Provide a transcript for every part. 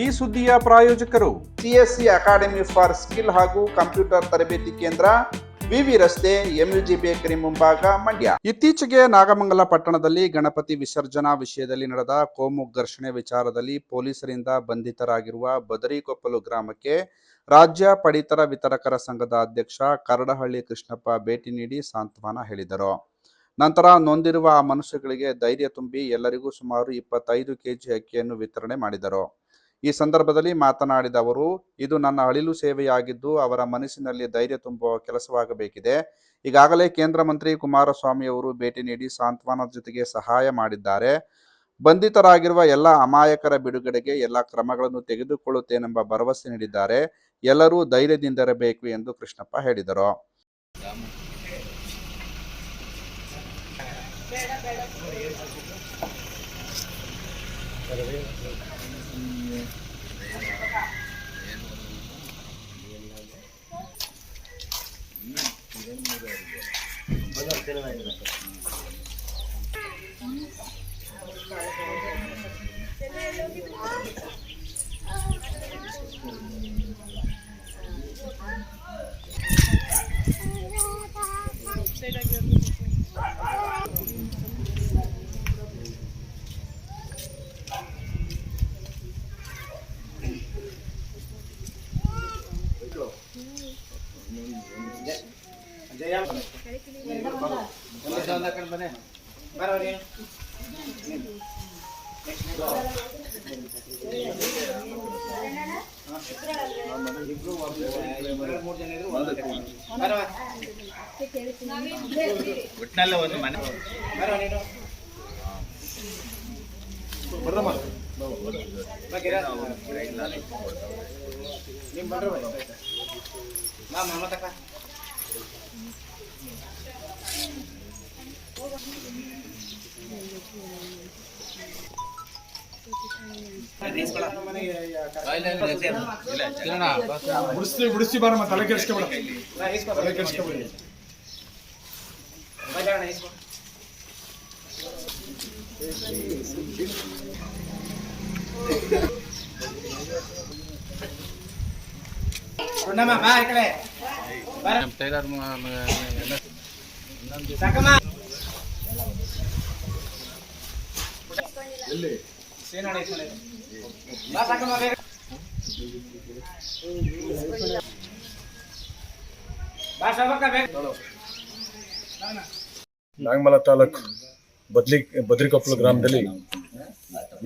ಈ ಸುದ್ದಿಯ ಪ್ರಾಯೋಜಕರು ಸಿಎಸ್ಸಿ ಅಕಾಡೆಮಿ ಫಾರ್ ಸ್ಕಿಲ್ ಹಾಗೂ ಕಂಪ್ಯೂಟರ್ ತರಬೇತಿ ಕೇಂದ್ರ, ವಿವಿ ರಸ್ತೆ, ಎಂಯುಜಿ ಬೇಕರಿ ಮುಂಭಾಗ, ಮಂಡ್ಯ. ಇತ್ತೀಚೆಗೆ ನಾಗಮಂಗಲ ಪಟ್ಟಣದಲ್ಲಿ ಗಣಪತಿ ವಿಸರ್ಜನಾ ವಿಷಯದಲ್ಲಿ ನಡೆದ ಕೋಮು ಘರ್ಷಣೆ ವಿಚಾರದಲ್ಲಿ ಪೊಲೀಸರಿಂದ ಬಂಧಿತರಾಗಿರುವ ಬದರಿಕೊಪ್ಪಲು ಗ್ರಾಮಕ್ಕೆ ರಾಜ್ಯ ಪಡಿತರ ವಿತರಕರ ಸಂಘದ ಅಧ್ಯಕ್ಷ ಕರಡಹಳ್ಳಿ ಕೃಷ್ಣಪ್ಪ ಭೇಟಿ ನೀಡಿ ಸಾಂತ್ವನ ಹೇಳಿದರು. ನಂತರ ನೊಂದಿರುವ ಆ ಮನುಷ್ಯಗಳಿಗೆ ಧೈರ್ಯ ತುಂಬಿ ಎಲ್ಲರಿಗೂ ಸುಮಾರು 25 ಕೆಜಿ ಅಕ್ಕಿಯನ್ನು ವಿತರಣೆ ಮಾಡಿದರು. ಈ ಸಂದರ್ಭದಲ್ಲಿ ಮಾತನಾಡಿದ ಅವರು, ಇದು ನನ್ನ ಅಳಿಲು ಸೇವೆಯಾಗಿದ್ದು ಅವರ ಮನಸ್ಸಿನಲ್ಲಿ ಧೈರ್ಯ ತುಂಬುವ ಕೆಲಸವಾಗಬೇಕಿದೆ. ಈಗಾಗಲೇ ಕೇಂದ್ರ ಮಂತ್ರಿ ಕುಮಾರಸ್ವಾಮಿ ಅವರು ಭೇಟಿ ನೀಡಿ ಸಾಂತ್ವನದ ಜೊತೆಗೆ ಸಹಾಯ ಮಾಡಿದ್ದಾರೆ. ಬಂಧಿತರಾಗಿರುವ ಎಲ್ಲ ಅಮಾಯಕರ ಬಿಡುಗಡೆಗೆ ಎಲ್ಲ ಕ್ರಮಗಳನ್ನು ತೆಗೆದುಕೊಳ್ಳುತ್ತೇನೆಂಬ ಭರವಸೆ ನೀಡಿದ್ದಾರೆ. ಎಲ್ಲರೂ ಧೈರ್ಯದಿಂದಿರಬೇಕು ಎಂದು ಕೃಷ್ಣಪ್ಪ ಹೇಳಿದರು. ಬಿಡಿಸಿ ಬಾರಮ್ಮ, ತಲೆ ಕೆಡಿಸ್ಕೊಬೇಡ. ನಾಗಮಂಗಲ ತಾಲೂಕು ಬದರಿಕೊಪ್ಪಲು ಗ್ರಾಮದಲ್ಲಿ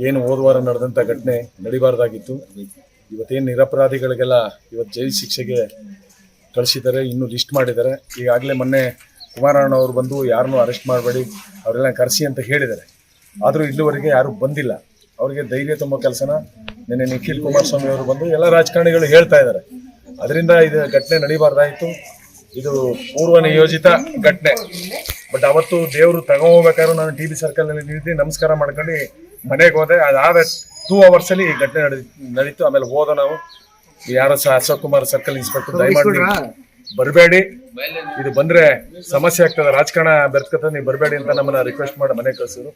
ಏನು ಹೋದ ವಾರ ನಡೆದಂಥ ಘಟನೆ ನಡಿಬಾರ್ದಾಗಿತ್ತು. ಇವತ್ತೇನು ನಿರಪರಾಧಿಗಳಿಗೆಲ್ಲ ಇವತ್ತು ಜೈಲು ಶಿಕ್ಷೆಗೆ ಕಳಿಸಿದ್ದಾರೆ, ಇನ್ನೂ ಲಿಸ್ಟ್ ಮಾಡಿದ್ದಾರೆ. ಈಗಾಗಲೇ ಮೊನ್ನೆ ಕುಮಾರಣ್ಣ ಅವರು ಬಂದು ಯಾರನ್ನೂ ಅರೆಸ್ಟ್ ಮಾಡಬೇಡಿ, ಅವರೆಲ್ಲ ಕರೆಸಿ ಅಂತ ಹೇಳಿದ್ದಾರೆ. ಆದರೂ ಇಲ್ಲಿವರೆಗೆ ಯಾರೂ ಬಂದಿಲ್ಲ. ಅವರಿಗೆ ಧೈರ್ಯ ತುಂಬೋ ಕೆಲಸನ ನಿನ್ನೆ ನಿಖಿಲ್ ಕುಮಾರಸ್ವಾಮಿ ಅವರು ಬಂದು ಎಲ್ಲ ರಾಜಕಾರಣಿಗಳು ಹೇಳ್ತಾ ಇದ್ದಾರೆ. ಅದರಿಂದ ಇದು ಘಟನೆ ನಡಿಬಾರ್ದಾಯಿತು. ಇದು ಪೂರ್ವ ನಿಯೋಜಿತ ಘಟನೆ. ಬಟ್ ಅವತ್ತು ದೇವರು ತಗೋಬೇಕಾದ್ರೂ ನಾನು ಟಿ ಬಿ ಸರ್ಕಲ್ನಲ್ಲಿ ನಿಂತು ನಮಸ್ಕಾರ ಮಾಡ್ಕೊಂಡು ಮನೆಗೆ ಹೋದೆ. ಅದಾದ 2 ಅವರ್ಸಲ್ಲಿ ಈ ಘಟನೆ ನಡೀತು. ಆಮೇಲೆ ಹೋದ ನಾವು ಯಾರೋ ಅಶೋಕ್ ಕುಮಾರ್ ಸರ್ಕಲ್ ಇನ್ಸ್ಪೆಕ್ಟರ್, ದಯಮಾಡಿ ಬರಬೇಡಿ, ಇದು ಬಂದರೆ ಸಮಸ್ಯೆ ಆಗ್ತದೆ, ರಾಜಕಾರಣ ಬೆರ್ತ್ಕತ್ತ, ನೀವು ಬರಬೇಡಿ ಅಂತ ನಮ್ಮನ್ನ ರಿಕ್ವೆಸ್ಟ್ ಮಾಡಿ ಮನೆಗೆ ಕಳಿಸಿದ್ರು.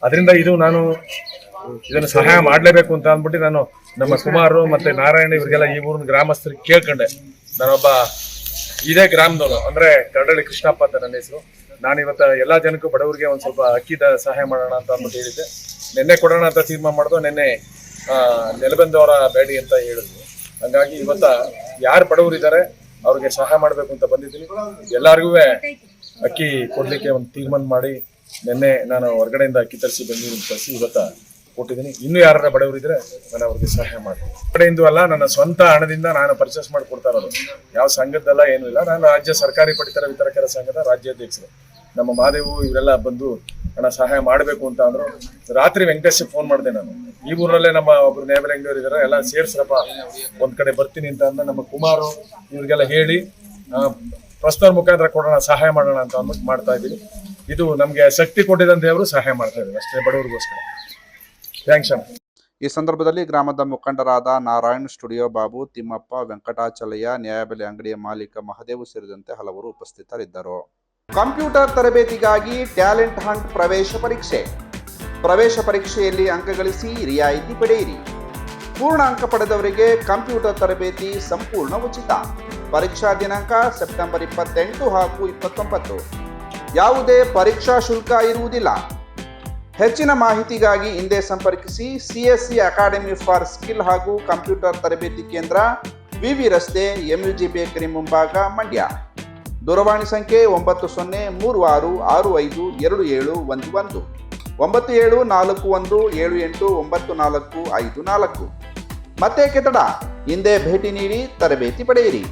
ಅದರಿಂದ ಇದನ್ನು ಸಹಾಯ ಮಾಡಲೇಬೇಕು ಅಂತ ಅಂದ್ಬಿಟ್ಟು ನಾನು ನಮ್ಮ ಕುಮಾರು ಮತ್ತು ನಾರಾಯಣ ಇವರಿಗೆಲ್ಲ ಈ ಊರಿನ ಗ್ರಾಮಸ್ಥರಿಗೆ ಕೇಳ್ಕೊಂಡೆ. ನಾನೊಬ್ಬ ಇದೇ ಗ್ರಾಮದವನು, ಅಂದರೆ ಕರಡಳ್ಳಿ ಕೃಷ್ಣಪ್ಪ ಅಂತ ನನ್ನ ಹೆಸರು. ನಾನು ಇವತ್ತು ಎಲ್ಲ ಜನಕ್ಕೂ ಬಡವರಿಗೆ ಒಂದು ಸ್ವಲ್ಪ ಅಕ್ಕಿದ ಸಹಾಯ ಮಾಡೋಣ ಅಂತ ಅಂದ್ಬಿಟ್ಟು ಹೇಳಿದ್ದೆ. ನಿನ್ನೆ ಕೊಡೋಣ ಅಂತ ತೀರ್ಮಾನ ಮಾಡಿದ್ರು. ನಿನ್ನೆ ನೆಲಬಂದವರ ಬೇಡಿ ಅಂತ ಹೇಳಿದ್ರು. ಹಂಗಾಗಿ ಇವತ್ತು ಯಾರು ಬಡವರಿದ್ದಾರೆ ಅವ್ರಿಗೆ ಸಹಾಯ ಮಾಡಬೇಕು ಅಂತ ಬಂದಿದ್ದೀನಿ. ಎಲ್ಲರಿಗೂ ಅಕ್ಕಿ ಕೊಡಲಿಕ್ಕೆ ಒಂದು ತೀರ್ಮಾನ ಮಾಡಿ ನಿನ್ನೆ ನಾನು ಹೊರಗಡೆಯಿಂದ ಅಕ್ಕಿ ತರಿಸಿ ಬೆಂಗಳೂರಿಂದ ತರಿಸಿ ಇವತ್ತು ಕೊಟ್ಟಿದ್ದೀನಿ. ಇನ್ನೂ ಯಾರ ಬಡವರಿದ್ರೆ ನಾನು ಅವ್ರಿಗೆ ಸಹಾಯ ಮಾಡ್ತೀನಿ. ಕಡೆಯಿಂದ ಅಲ್ಲ, ನನ್ನ ಸ್ವಂತ ಹಣದಿಂದ ನಾನು ಪರ್ಚೇಸ್ ಮಾಡಿ ಕೊಡ್ತಾ ಇರೋದು. ಯಾವ ಸಂಘದ್ದಲ್ಲ, ಏನೂ ಇಲ್ಲ. ನಾನು ರಾಜ್ಯ ಸರ್ಕಾರಿ ಪಡಿತರ ವಿತರಕರ ಸಂಘದ ರಾಜ್ಯಾಧ್ಯಕ್ಷರು. ನಮ್ಮ ಮಾದೇವು ಇವರೆಲ್ಲ ಬಂದು ಹಣ ಸಹಾಯ ಮಾಡಬೇಕು ಅಂತ ಅಂದರು. ರಾತ್ರಿ ವೆಂಕಟೇಶ್ ಫೋನ್ ಮಾಡಿದೆ ನಾನು. ಈ ಊರಲ್ಲೇ ನಮ್ಮ ಒಬ್ರು ನೇಬರ್ ಹೆಂಗವ್ರು ಇದ್ದಾರೆ, ಎಲ್ಲ ಸೇರ್ಸ್ರಪ್ಪ ಒಂದ್ ಕಡೆ ಬರ್ತೀನಿ ಅಂತ ಅಂದ. ನಮ್ಮ ಕುಮಾರು ಇವ್ರಿಗೆಲ್ಲ ಹೇಳಿ ಪ್ರಸ್ತುತ ಮುಖಾಂತರ ಕೊಡೋಣ, ಸಹಾಯ ಮಾಡೋಣ ಅಂತ ಅಂದ್ಬಿಟ್ಟು ಮಾಡ್ತಾ ಇದ್ದೀವಿ. ಇದು ನಮಗೆ ಶಕ್ತಿ ಕೊಟ್ಟಿದ್ದಂತ ದೇವರು ಸಹಾಯ ಮಾಡ್ತಾ ಇದ್ದೀವಿ ಅಷ್ಟೇ, ಬಡವರಿಗೋಸ್ಕರ. ಥ್ಯಾಂಕ್ಸ್ ಅಣ್ಣ. ಈ ಸಂದರ್ಭದಲ್ಲಿ ಗ್ರಾಮದ ಮುಖಂಡರಾದ ನಾರಾಯಣ್, ಸ್ಟುಡಿಯೋ ಬಾಬು, ತಿಮ್ಮಪ್ಪ, ವೆಂಕಟಾಚಲಯ್ಯ, ನ್ಯಾಯಬೆಲೆ ಅಂಗಡಿಯ ಮಾಲೀಕ ಮಹದೇವು ಸೇರಿದಂತೆ ಹಲವರು ಉಪಸ್ಥಿತರಿದ್ದರು. ಕಂಪ್ಯೂಟರ್ ತರಬೇತಿಗಾಗಿ ಟ್ಯಾಲೆಂಟ್ ಹಂಟ್ ಪ್ರವೇಶ ಪರೀಕ್ಷೆ. ಪ್ರವೇಶ ಪರೀಕ್ಷೆಯಲ್ಲಿ ಅಂಕ ಗಳಿಸಿ ರಿಯಾಯಿತಿ ಪಡೆಯಿರಿ. ಪೂರ್ಣ ಅಂಕ ಪಡೆದವರಿಗೆ ಕಂಪ್ಯೂಟರ್ ತರಬೇತಿ ಸಂಪೂರ್ಣ ಉಚಿತ. ಪರೀಕ್ಷಾ ದಿನಾಂಕ ಸೆಪ್ಟೆಂಬರ್ 28 ಹಾಗೂ 29. ಯಾವುದೇ ಪರೀಕ್ಷಾ ಶುಲ್ಕ ಇರುವುದಿಲ್ಲ. ಹೆಚ್ಚಿನ ಮಾಹಿತಿಗಾಗಿ ಹಿಂದೆ ಸಂಪರ್ಕಿಸಿ CSC ಅಕಾಡೆಮಿ ಫಾರ್ ಸ್ಕಿಲ್ ಹಾಗೂ ಕಂಪ್ಯೂಟರ್ ತರಬೇತಿ ಕೇಂದ್ರ, ವಿವಿ ರಸ್ತೆ, MUG ಬೇಕರಿ ಮುಂಭಾಗ, ಮಂಡ್ಯ. ದೂರವಾಣಿ ಸಂಖ್ಯೆ 9035652711 9741789454. ಮತ್ತೆ ಕೆತಡ, ಹಿಂದೆ ಭೇಟಿ ನೀಡಿ ತರಬೇತಿ ಪಡೆಯಿರಿ.